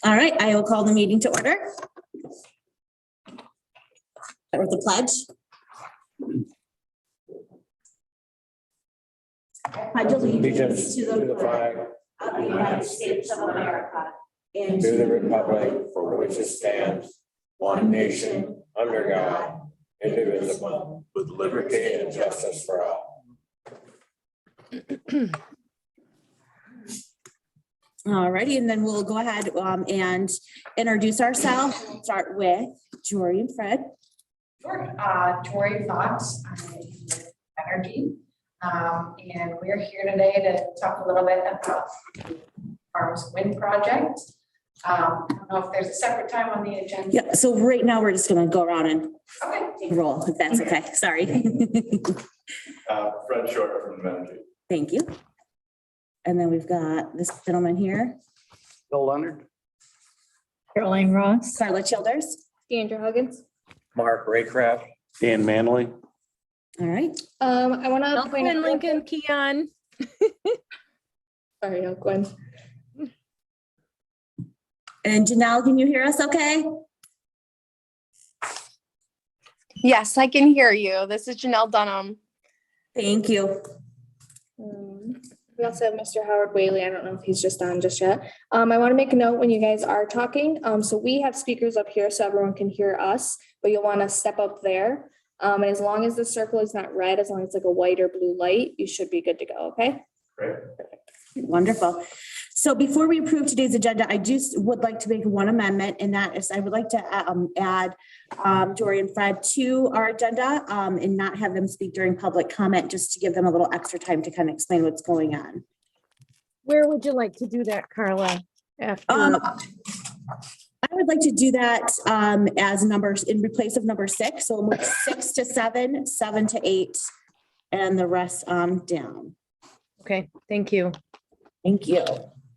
All right, I will call the meeting to order. Start with the pledge. Pledge allegiance to the flag of the United States of America and to the republic for which it stands, one nation, under God, indivisible, with liberty and justice for all. All righty, and then we'll go ahead and introduce ourselves. We'll start with Jory and Fred. Sure. Tori Fox, I'm with Energy. And we're here today to talk a little bit about the Farms Wind Project. I don't know if there's a separate time on the agenda. Yeah, so right now we're just gonna go around and Okay. roll, if that's okay. Sorry. Fred Short from Energy. Thank you. And then we've got this gentleman here, Bill Leonard. Caroline Ross. Carla Childers. Andrew Huggins. Mark Raycraft. Dan Manley. All right, I want to point Elquin out. Lincoln Keon. Sorry, Elquin. and Janelle, can you hear us okay? Yes, I can hear you. This is Janelle Dunham. Thank you. We also have Mr. Howard Whaley. I don't know if he's just on just yet. I want to make a note when you guys are talking. So we have speakers up here so everyone can hear us, but you'll want to step up there. And as long as the circle is not red, as long as it's like a white or blue light, you should be good to go, okay? Great. Wonderful. So before we approve today's agenda, I just would like to make one amendment, and that is I would like to add Jory and Fred to our agenda and not have them speak during public comment, just to give them a little extra time to kind of explain what's going on. Where would you like to do that, Carla? After, I would like to do that as numbers in place of number 6. So move 6 to 7, 7 to 8, and the rest down. okay, thank you. Thank you.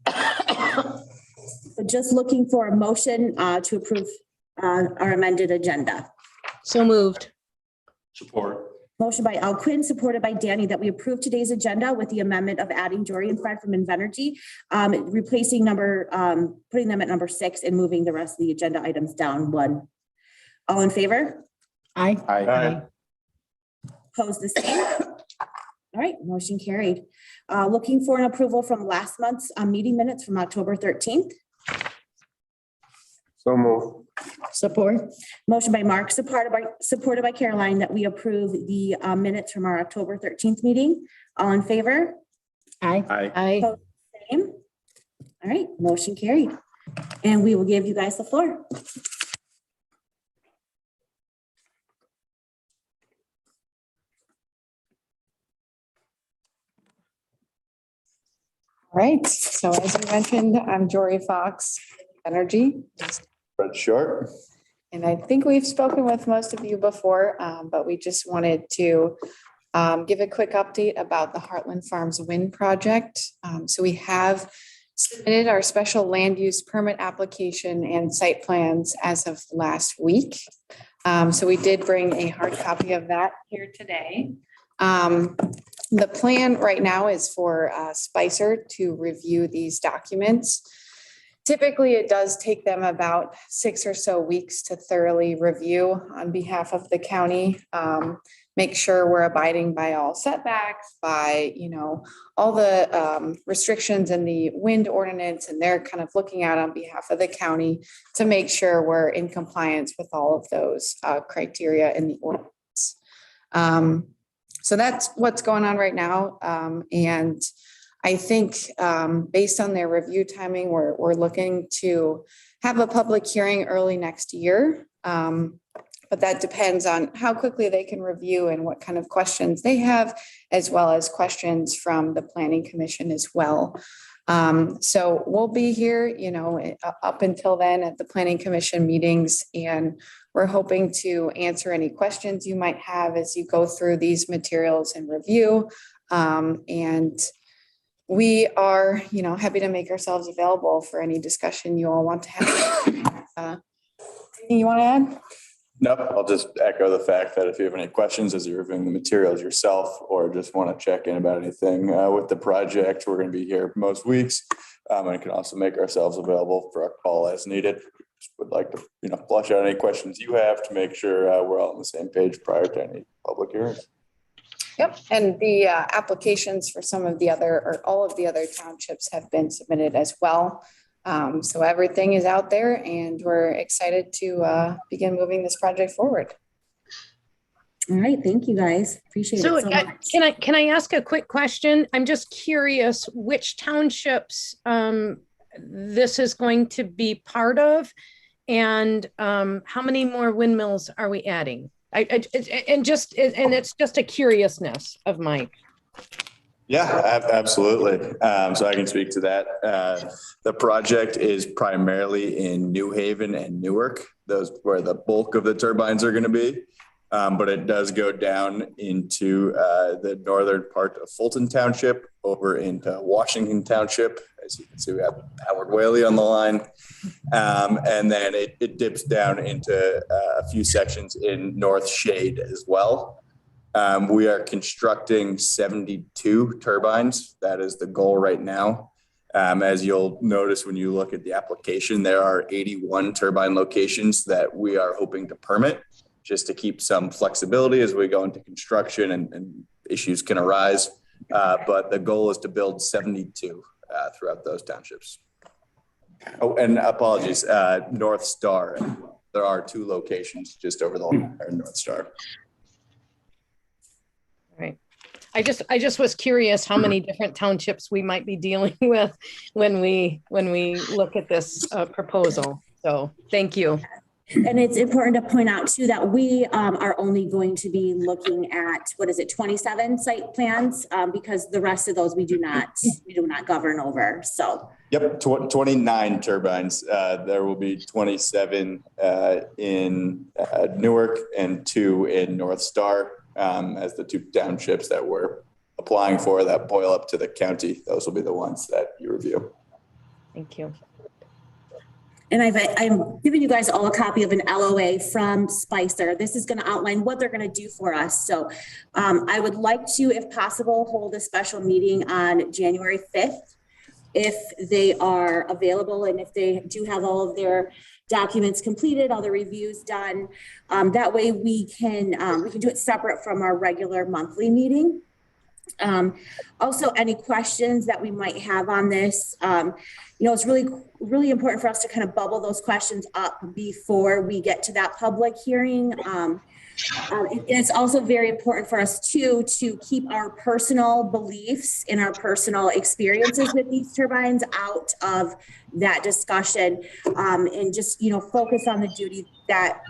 So just looking for a motion to approve our amended agenda. So moved. Support. Motion by Al Quinn, supported by Danny, that we approve today's agenda with the amendment of adding Jory and Fred from Invenergy, replacing putting them at number 6 and moving the rest of the agenda items down 1. All in favor? Aye. Aye. Opposed, the same? All right, motion carried. Looking for an approval from last month's meeting minutes from October 13th. So move. Support. Motion by Mark, supported by Caroline, that we approve the minutes from our October 13th meeting. All in favor? Aye. Aye. Aye. Same. All right, motion carried. And we will give you guys the floor. All right, so as you mentioned, I'm Jory Fox, Energy, Fred Short. and I think we've spoken with most of you before, but we just wanted to give a quick update about the Heartland Farms Wind Project. So we have submitted our special land use permit application and site plans as of last week. So we did bring a hard copy of that here today. The plan right now is for Spicer to review these documents. Typically, it does take them about 6 or so weeks to thoroughly review on behalf of the county. Make sure we're abiding by all setbacks, by, all the restrictions in the wind ordinance, and they're kind of looking out on behalf of the county to make sure we're in compliance with all of those criteria in the ordinance. So that's what's going on right now. And I think based on their review timing, we're looking to have a public hearing early next year. But that depends on how quickly they can review and what kind of questions they have, as well as questions from the Planning Commission as well. So we'll be here, up until then at the Planning Commission meetings, and we're hoping to answer any questions you might have as you go through these materials and review. And we are, happy to make ourselves available for any discussion you all want to have. Anything you want to add? Nope, I'll just echo the fact that if you have any questions as you're reviewing the materials yourself, or just want to check in about anything with the project, we're going to be here most weeks. And can also make ourselves available for a call as needed. Just would like to, flush out any questions you have to make sure we're all on the same page prior to any public hearings. Yep, and the applications for some of the other, or all of the other townships have been submitted as well. So everything is out there and we're excited to begin moving this project forward. All right, thank you guys. Appreciate it so much. Can I ask a quick question? I'm just curious which townships this is going to be part of, and how many more windmills are we adding? And it's just a curiousness of mine. Yeah, absolutely. So I can speak to that. The project is primarily in New Haven and Newark, those where the bulk of the turbines are going to be. But it does go down into the northern part of Fulton Township, over into Washington Township. As you can see, we have Howard Whaley on the line. And then it dips down into a few sections in North Shade as well. We are constructing 72 turbines. That is the goal right now. As you'll notice when you look at the application, there are 81 turbine locations that we are hoping to permit, just to keep some flexibility as we go into construction and issues can arise. But the goal is to build 72 throughout those townships. Oh, and apologies, North Star. There are 2 locations just over the North Star. Right. I just was curious how many different townships we might be dealing with when we look at this proposal. So thank you. And it's important to point out too, that we are only going to be looking at, 27 site plans, because the rest of those we do not govern over, so. Yep, 29 turbines. There will be 27 in Newark and 2 in North Star, as the 2 townships that we're applying for that boil up to the county. Those will be the ones that you review. Thank you. And I'm giving you guys all a copy of an LOA from Spicer. This is going to outline what they're going to do for us. So I would like to, if possible, hold a special meeting on January 5th, if they are available and if they do have all of their documents completed, all the reviews done. That way we can do it separate from our regular monthly meeting. Also, any questions that we might have on this, it's really important for us to kind of bubble those questions up before we get to that public hearing. It's also very important for us to keep our personal beliefs and our personal experiences with these turbines out of that discussion, and just, focus on the duty that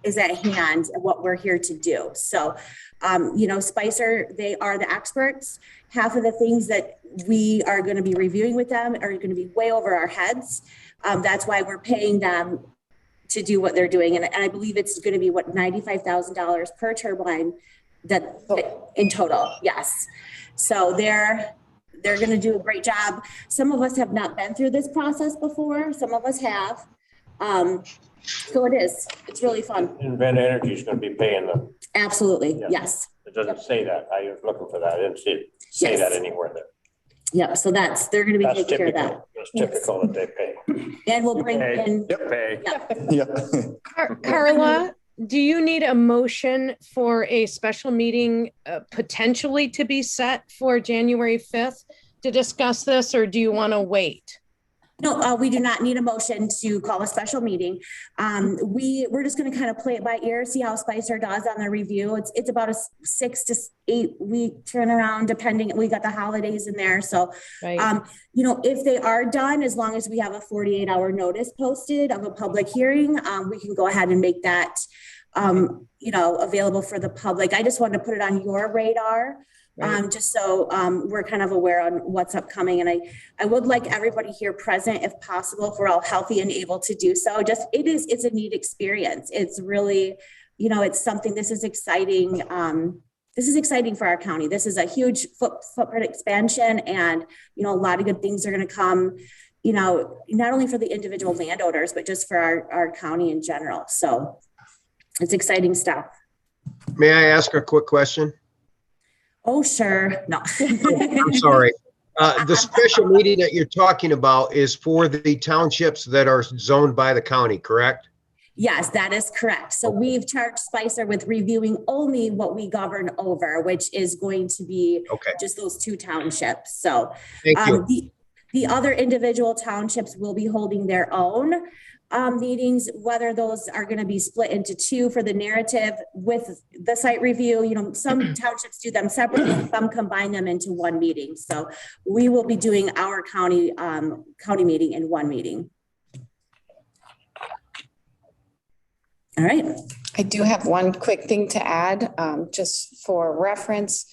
is at hand and what we're here to do. So, Spicer, they are the experts. Half of the things that we are going to be reviewing with them are going to be way over our heads. That's why we're paying them to do what they're doing. And I believe it's going to be $95,000 per turbine that in total. Yes. So they're going to do a great job. Some of us have not been through this process before. Some of us have. So it's really fun. Invent Energy is going to be paying them. Absolutely. Yeah. Yes. It doesn't say that. I was looking for that. I didn't say that anywhere there. Yeah. So they're going to be That's taking care of that. typical. That's typical that they pay. And we'll bring in. Yep. Carla, do you need a motion for a special meeting potentially to be set for January 5th to discuss this, or do you want to wait? No, we do not need a motion to call a special meeting. We're just going to kind of play it by ear, see how Spicer does on the review. It's about a 6 to 8 week turnaround, depending. We got the holidays in there. So, right. If they are done, as long as we have a 48-hour notice posted of a public hearing, we can go ahead and make that, available for the public. I just wanted to put it on your radar. Right. Just so we're kind of aware on what's upcoming. And I would like everybody here present, if possible, if we're all healthy and able to do so. It's a neat experience. It's really, it's something, this is exciting. This is exciting for our county. This is a huge footprint expansion, and, a lot of good things are going to come, not only for the individual landowners, but just for our county in general. So It's exciting stuff. May I ask a quick question? Oh, sure. No. I'm sorry. The special meeting that you're talking about is for the townships that are zoned by the county, correct? Yes, that is correct. So we've charged Spicer with reviewing only what we govern over, which is going to be Okay, just those 2 townships. So thank you. the other individual townships will be holding their own meetings, whether those are going to be split into 2 for the narrative with the site review. You know, some townships do them separately, some combine them into one meeting. So we will be doing our county meeting in one meeting. All right. I do have one quick thing to add, just for reference.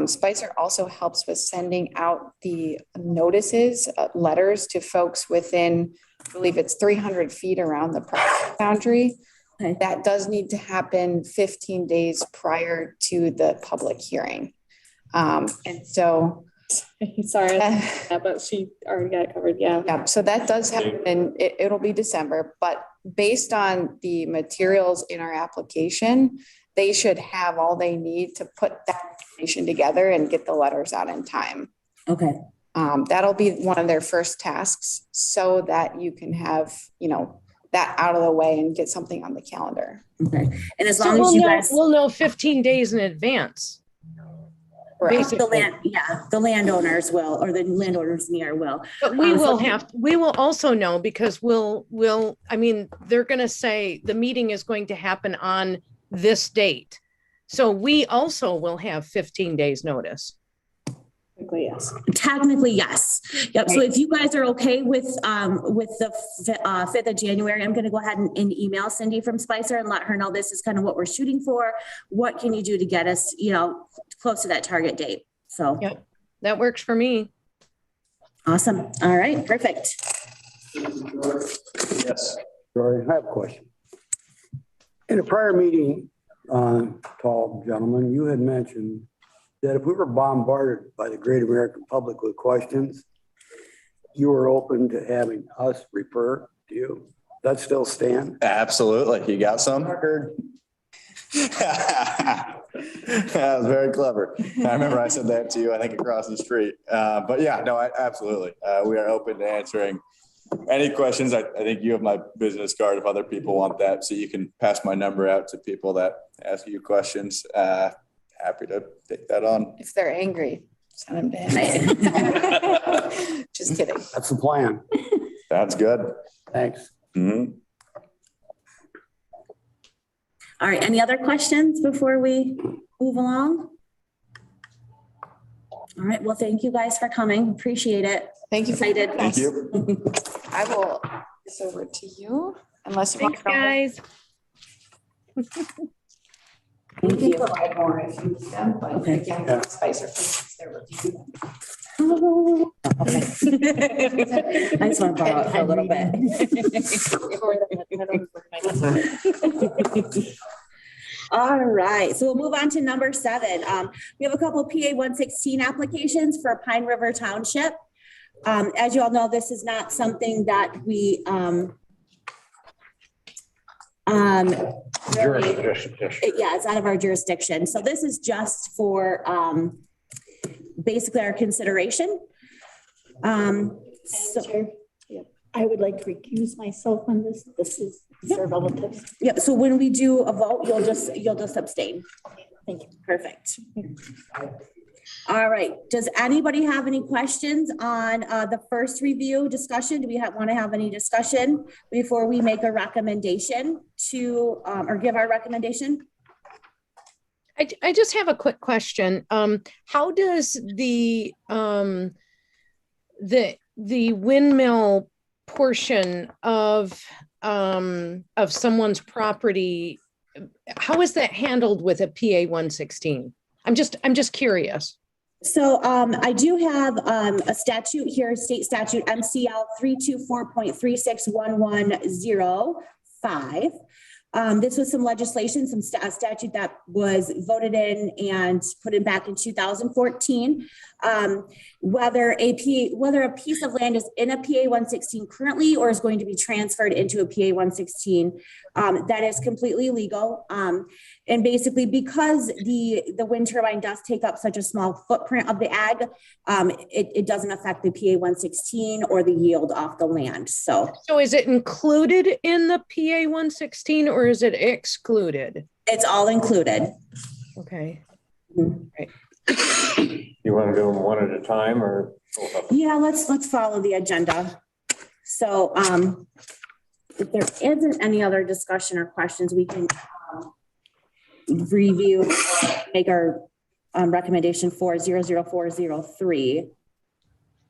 Spicer also helps with sending out the notices, letters to folks within, I believe it's 300 feet around the property boundary. Okay. That does need to happen 15 days prior to the public hearing. And so. Sorry, but she already got it covered, yeah. Yeah, so that does happen, and it'll be December, but based on the materials in our application, they should have all they need to put that information together and get the letters out in time. Okay. That'll be one of their first tasks so that you can have, you know, that out of the way and get something on the calendar. Okay. And as So long as you guys. we'll know 15 days in advance. Basically. The landowners will, or the landowners near will. But we will also know because I mean, they're going to say the meeting is going to happen on this date. So we also will have 15 days notice. Technically, yes. Yep. So if you guys are okay with the 5th of January, I'm going to go ahead and email Cindy from Spicer and let her know this is kind of what we're shooting for. What can you do to get us, you know, close to that target date? So yeah, that works for me. Awesome. All right. Perfect. Yes. Sorry, I have a question. In a prior meeting, tall gentleman, you had mentioned that if we were bombarded by the great American public with questions, you were open to having us refer to you. That still stand? Absolutely. You got some? That was very clever. I remember I said that to you, I think across the street. But yeah, no, absolutely. We are open to answering any questions. I think you have my business card if other people want that. So you can pass my number out to people that ask you questions. Happy to take that on. If they're angry, send them to him. Just kidding. That's the plan. Sounds good. Thanks. Mm-hmm. All right. Any other questions before we move along? All right. Well, thank you guys for coming. Appreciate it. Thank you. Excited. Thank you. I will this over to you unless you want Thanks, guys. Thank you. Provide more if you can, but Okay. again, Spicer thinks they're reviewing. Oh, okay. I just want to borrow it for a little bit. All right, so we'll move on to number 7. We have a couple PA 116 applications for Pine River Township. As you all know, this is not something that we it's out of our jurisdiction. So this is just for basically our consideration. So, I would like to recuse myself on this. This is their relatives. yep. So when we do a vote, you'll just abstain. Thank you. Perfect. All right. Does anybody have any questions on the first review discussion? Do we want to have any discussion before we make a recommendation to or give our recommendation? I just have a quick question. How does the windmill portion of someone's property, how is that handled with a PA 116? I'm just curious. So I do have a statute here, state statute MCL 324.361105. This was some legislation, some statute that was voted in and put in back in 2014. Whether a piece of land is in a PA 116 currently or is going to be transferred into a PA 116, that is completely legal. And basically, because the wind turbine does take up such a small footprint of the ag, it doesn't affect the PA 116 or the yield off the land. So is it included in the PA 116 or is it excluded? It's all included. Okay. Right. You want to do them one at a time or? Yeah, let's follow the agenda. So if there isn't any other discussion or questions, we can review, make our recommendation for 00403.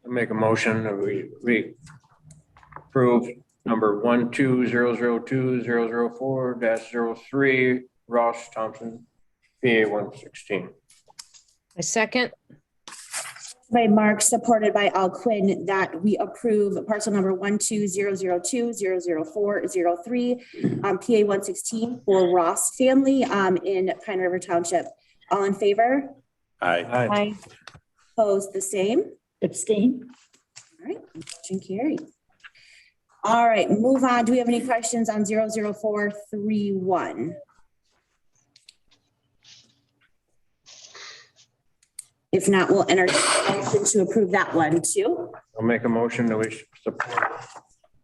I make a motion that we approve number 12002-004-03 Ross Thompson, PA 116. A second. By Mark, supported by Al Quinn, that we approve parcel number 12002-004-03 PA 116 for Ross family in Pine River Township. All in favor? Aye. Opposed, the same. Abstain. All right, motion carried. All right, move on. Do we have any questions on 00431? If not, we'll entertain a motion to approve that one too. I'll make a motion that we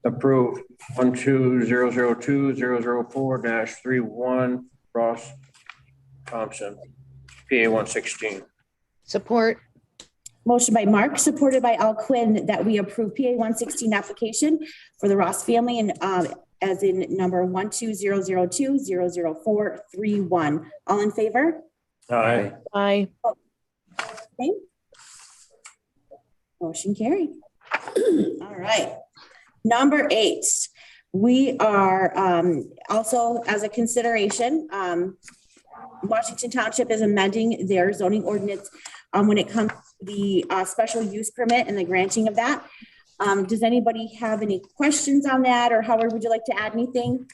approve 12002-004-31 Ross Thompson, PA 116. Support. Motion by Mark, supported by Al Quinn, that we approve PA 116 application for the Ross family and as in number 12002-004-31. All in favor? Aye. Aye. Okay. Motion carried. All right. Number 8, we are also as a consideration, Washington Township is amending their zoning ordinance when it comes to the special use permit and the granting of that. Does anybody have any questions on that, or Howard, would you like to add anything?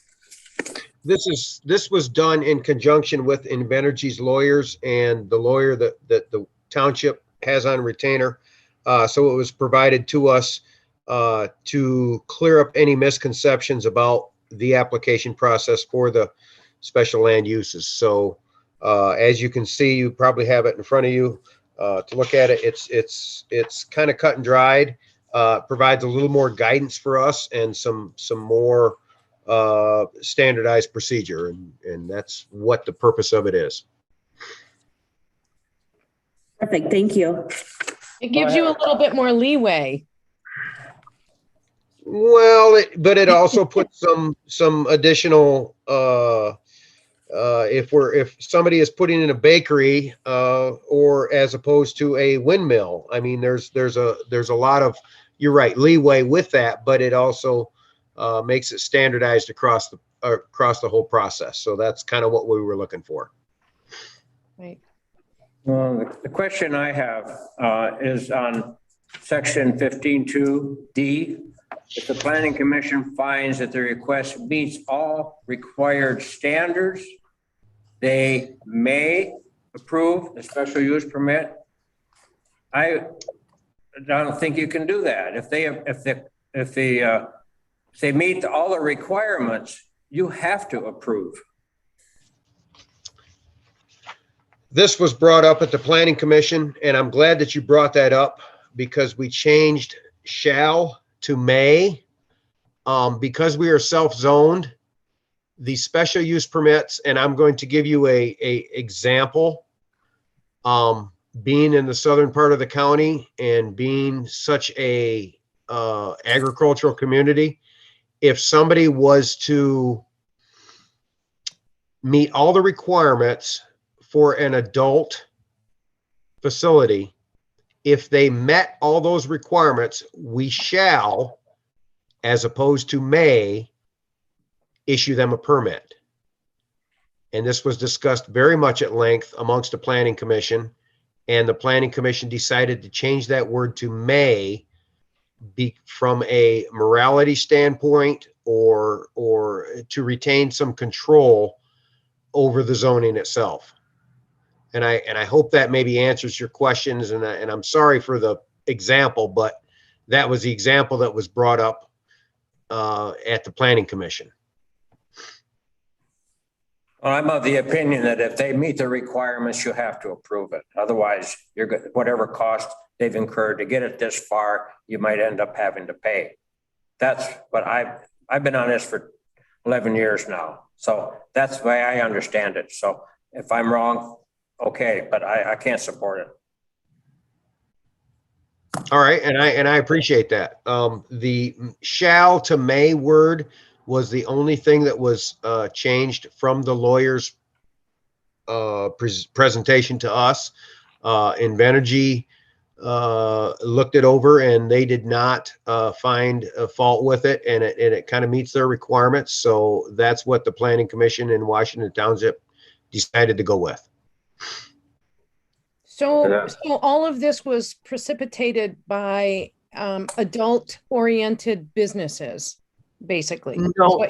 This was done in conjunction with Invenergy's lawyers and the lawyer that the township has on retainer. So it was provided to us to clear up any misconceptions about the application process for the special land uses. So as you can see, you probably have it in front of you to look at it. It's kind of cut and dried. Provides a little more guidance for us and some more standardized procedure, and that's what the purpose of it is. Perfect, thank you. It gives you a little bit more leeway. Well, but it also puts some additional if somebody is putting in a bakery or as opposed to a windmill. I mean, there's a lot of, you're right, leeway with that, but it also makes it standardized across the whole process. So that's kind of what we were looking for. Right. Well, the question I have is on section 15.2D. If the planning commission finds that the request meets all required standards, they may approve the special use permit. I don't think you can do that. If they meet all the requirements, you have to approve. This was brought up at the planning commission, and I'm glad that you brought that up because we changed shall to may. Because we are self-zoned, the special use permits, and I'm going to give you a example. Being in the southern part of the county and being such a agricultural community, if somebody was to meet all the requirements for an adult facility, if they met all those requirements, we shall, as opposed to may, issue them a permit. And this was discussed very much at length amongst the planning commission, and the planning commission decided to change that word to may, be from a morality standpoint or to retain some control over the zoning itself. And I hope that maybe answers your questions, and I'm sorry for the example, but that was the example that was brought up at the Planning Commission. Well, I'm of the opinion that if they meet the requirements, you have to approve it. Otherwise, whatever cost they've incurred to get it this far, you might end up having to pay. That's what I've been on this for 11 years now. So that's the way I understand it. So if I'm wrong, okay, but I can't support it. All right, and I appreciate that. The shall to may word was the only thing that was changed from the lawyer's presentation to us. Invenergy looked it over, and they did not find a fault with it, and it kind of meets their requirements. So that's what the Planning Commission in Washington Township decided to go with. So all of this was precipitated by adult-oriented businesses, basically. No.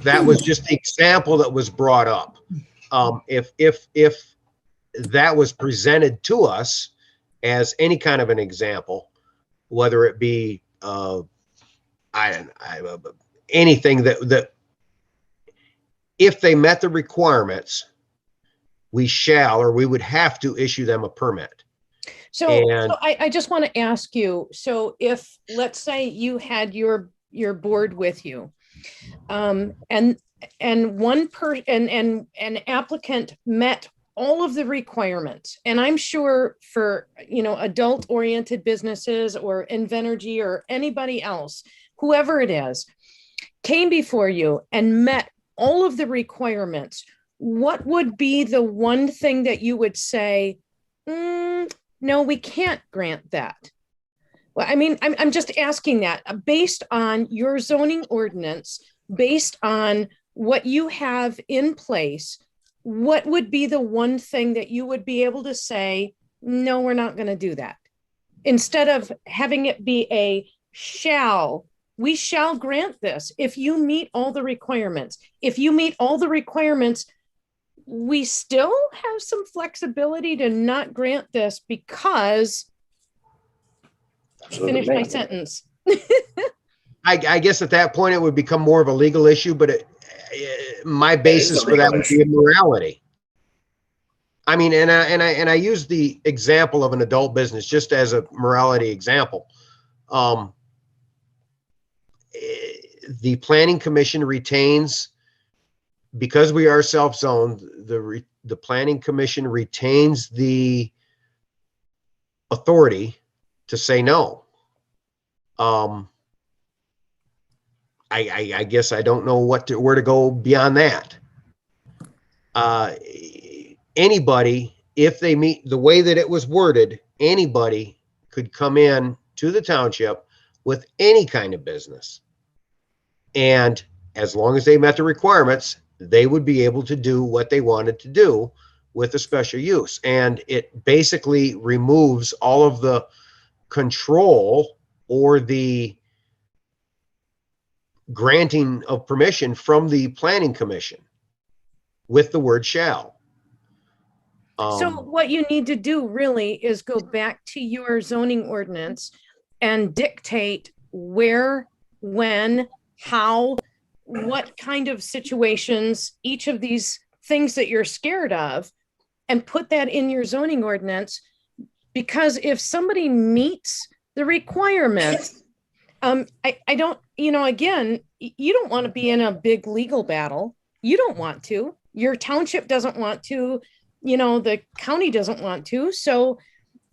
That was just the example that was brought up. If that was presented to us as any kind of an example, whether it be anything that if they met the requirements, we shall, or we would have to issue them a permit. So I just want to ask you, so if, let's say you had your board with you, and an applicant met all of the requirements, and I'm sure for, adult oriented businesses or Invenergy or anybody else, whoever it is, came before you and met all of the requirements, what would be the one thing that you would say, no, we can't grant that? Well, I mean, I'm just asking that based on your zoning ordinance, based on what you have in place, what would be the one thing that you would be able to say, no, we're not going to do that? Instead of having it be a shall, we shall grant this if you meet all the requirements. If you meet all the requirements, we still have some flexibility to not grant this because, finish my sentence. I guess at that point it would become more of a legal issue, but my basis for that would be morality. I mean, and I use the example of an adult business just as a morality example. The Planning Commission retains, because we are self-zoned, the Planning Commission retains the authority to say no. I guess I don't know where to go beyond that. Anybody, if they meet the way that it was worded, anybody could come in to the township with any kind of business. And as long as they met the requirements, they would be able to do what they wanted to do with a special use. And it basically removes all of the control or the granting of permission from the Planning Commission with the word shall. So what you need to do really is go back to your zoning ordinance and dictate where, when, how, what kind of situations, each of these things that you're scared of, and put that in your zoning ordinance. Because if somebody meets the requirements, I don't, again, you don't want to be in a big legal battle. You don't want to. Your township doesn't want to. The county doesn't want to. So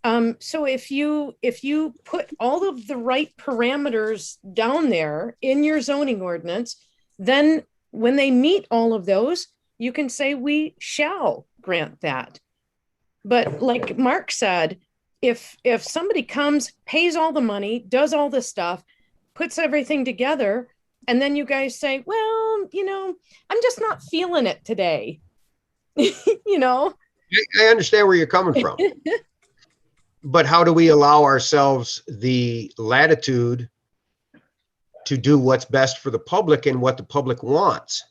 if you put all of the right parameters down there in your zoning ordinance, then when they meet all of those, you can say we shall grant that. But like Mark said, if somebody comes, pays all the money, does all the stuff, puts everything together, and then you guys say, well, I'm just not feeling it today. I understand where you're coming from. But how do we allow ourselves the latitude to do what's best for the public and what the public wants.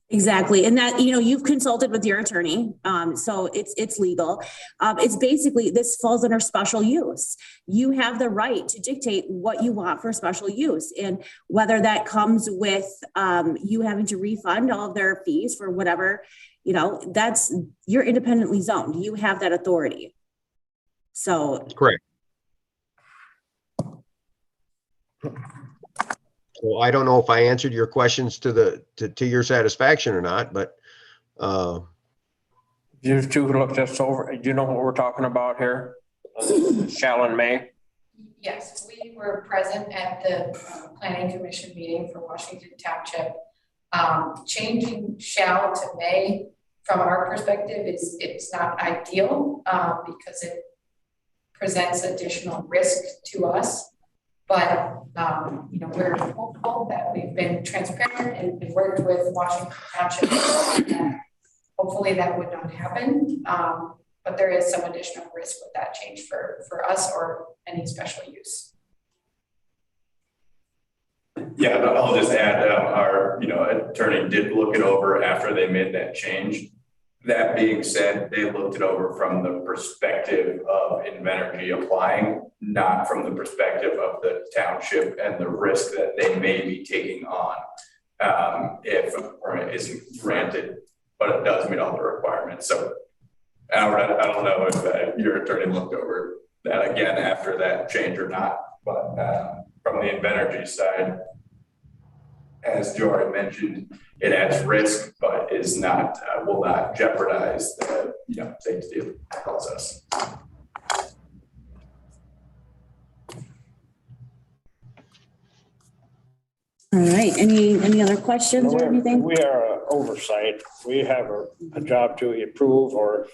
Exactly. And that, you've consulted with your attorney. So it's legal. It's basically, this falls under special use. You have the right to dictate what you want for special use. And whether that comes with you having to refund all of their fees for whatever, you're independently zoned. You have that authority. So. Correct. Well, I don't know if I answered your questions to your satisfaction or not, but You two looked us over. Do you know what we're talking about here? Shall and may? Yes, we were present at the planning commission meeting for Washington Township. Changing shall to may, from our perspective, it's not ideal because it presents additional risk to us. But, we're hopeful that we've been transparent and worked with Washington Township. Hopefully that would not happen. But there is some additional risk with that change for us or any special use. Yeah, I'll just add, our, attorney did look it over after they made that change. That being said, they looked it over from the perspective of Invenergy applying, not from the perspective of the township and the risk that they may be taking on if a permit isn't granted, but it does meet all the requirements. So I don't know if your attorney looked over that again after that change or not, but from the Invenergy side, as Jory mentioned, it adds risk, but is not will not jeopardize the safety of the process. All right. Any other questions or anything? We are oversight. We have a job to approve or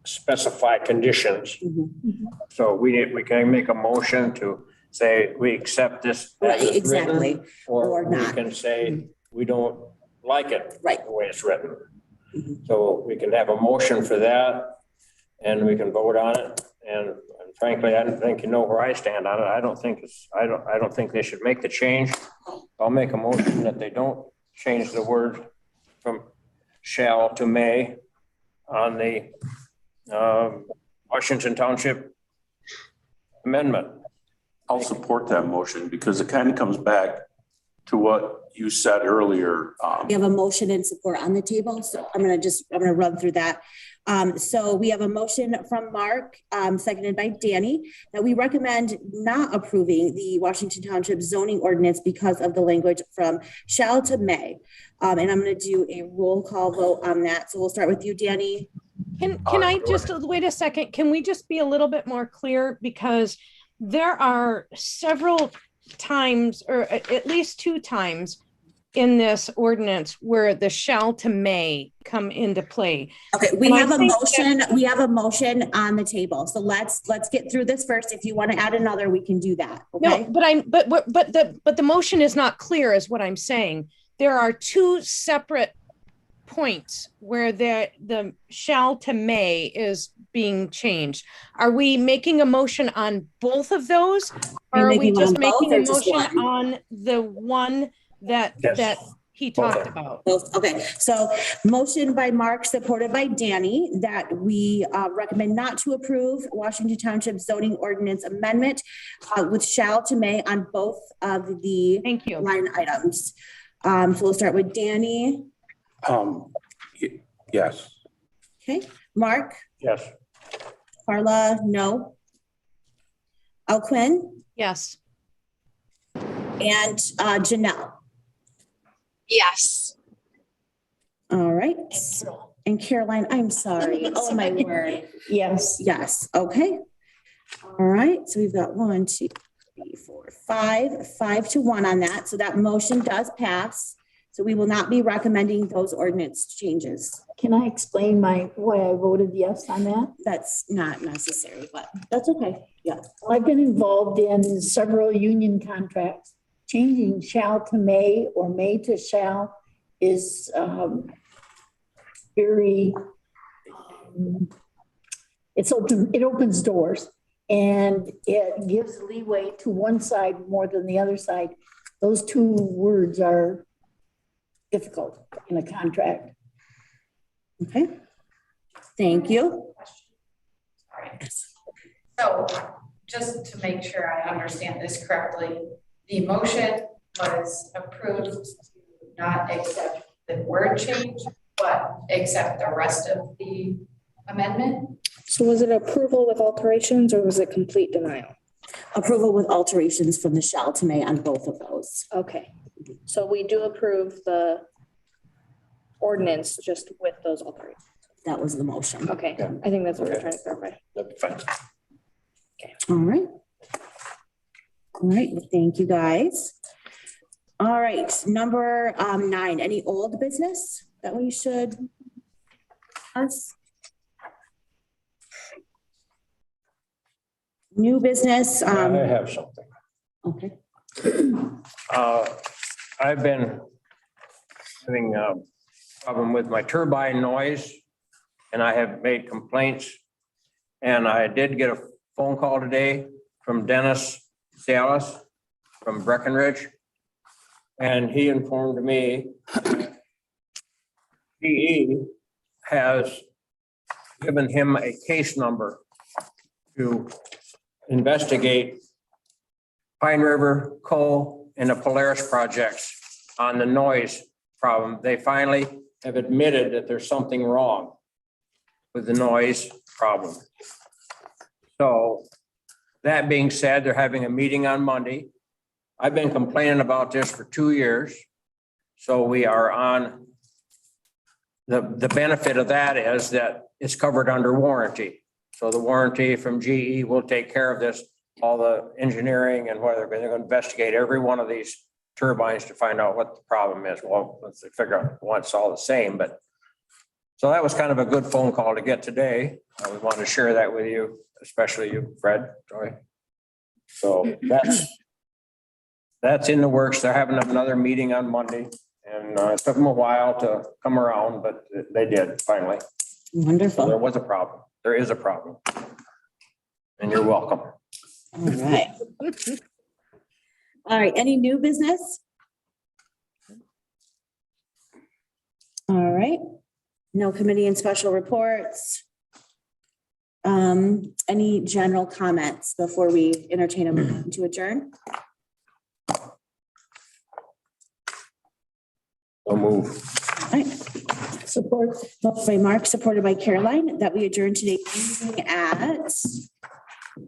specify conditions. Mhm. So we can make a motion to say we accept this. Right, as it's exactly. written, Or we not. can say we don't like it. Right. The way it's written. Mhm. So we can have a motion for that and we can vote on it. And frankly, I don't think where I stand on it. I don't think they should make the change. I'll make a motion that they don't change the word from shall to may on the Washington Township amendment. I'll support that motion because it kind of comes back to what you said earlier. We have a motion and support on the table. So I'm going to run through that. So we have a motion from Mark, seconded by Danny, that we recommend not approving the Washington Township zoning ordinance because of the language from shall to may. And I'm going to do a roll call vote on that. So we'll start with you, Danny. Can I just, wait a second, can we just be a little bit more clear? Because there are several times, or at least 2 times in this ordinance where the shall to may come into play. Okay, we have a motion on the table. So let's get through this first. If you want to add another, we can do that. Okay. No, but the motion is not clear is what I'm saying. There are 2 separate points where the shall to may is being changed. Are we making a motion on both of those? Or are we just making a motion on the one that he talked about? Okay, so motion by Mark, supported by Danny, that we recommend not to approve Washington Township zoning ordinance amendment with shall to may on both of the line items. So we'll start with Danny. Yes. Okay, Mark? Yes. Carla, no. Alquin? Yes. And Janelle? Yes. All right. And Caroline, I'm sorry. Oh, my word. Yes. Yes. Okay. All right. So we've got 1, 2, 3, 4, 5, 5-1 on that. So that motion does pass. So we will not be recommending those ordinance changes. Can I explain why I voted yes on that? That's not necessary, but that's okay. Yeah. I've been involved in several union contracts. Changing shall to may or may to shall is very, it opens doors. and it gives leeway to one side more than the other side. Those two words are difficult in a contract. Okay. Thank you. Sorry. So just to make sure I understand this correctly, the motion was approved to not accept the word change, but accept the rest of the amendment? So was it approval with alterations or was it complete denial? Approval with alterations from the shall to may on both of those. Okay, so we do approve the ordinance just with those alterations. That was the motion. Okay, I think that's what we're trying to clarify. That'd be fine. All right. All right, well, thank you, guys. All right, number 9, any old business that we should us? New business, I have something. okay. I've been having a problem with my turbine noise, and I have made complaints. And I did get a phone call today from Dennis Salas from Breckenridge. And he informed me GE has given him a case number to investigate Pine River Coal and the Polaris projects on the noise problem. They finally have admitted that there's something wrong with the noise problem. So that being said, they're having a meeting on Monday. I've been complaining about this for 2 years. So we are on, the benefit of that is that it's covered under warranty. So the warranty from GE will take care of this, all the engineering and whether they're going to investigate every one of these turbines to find out what the problem is. Well, let's figure out what's all the same, but so that was kind of a good phone call to get today. We want to share that with you, especially you, Fred, Joy. So that's in the works. They're having another meeting on Monday, and it took them a while to come around, but they did finally. So Wonderful. there was a problem. There is a problem. And you're welcome. All right. All right, any new business? All right, no committee and special reports. Any general comments before we entertain a motion to adjourn? I'll move. All right. Support, moved by Mark, supported by Caroline, that we adjourn today's meeting at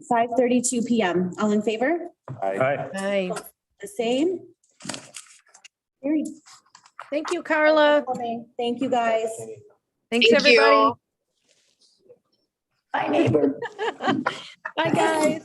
5:32 PM. All in favor? Aye. Hi. The same? Carried. Thank you, Carla. Thank you, guys. Thanks, Thank you. everybody. Bye, neighbor. Bye, guys.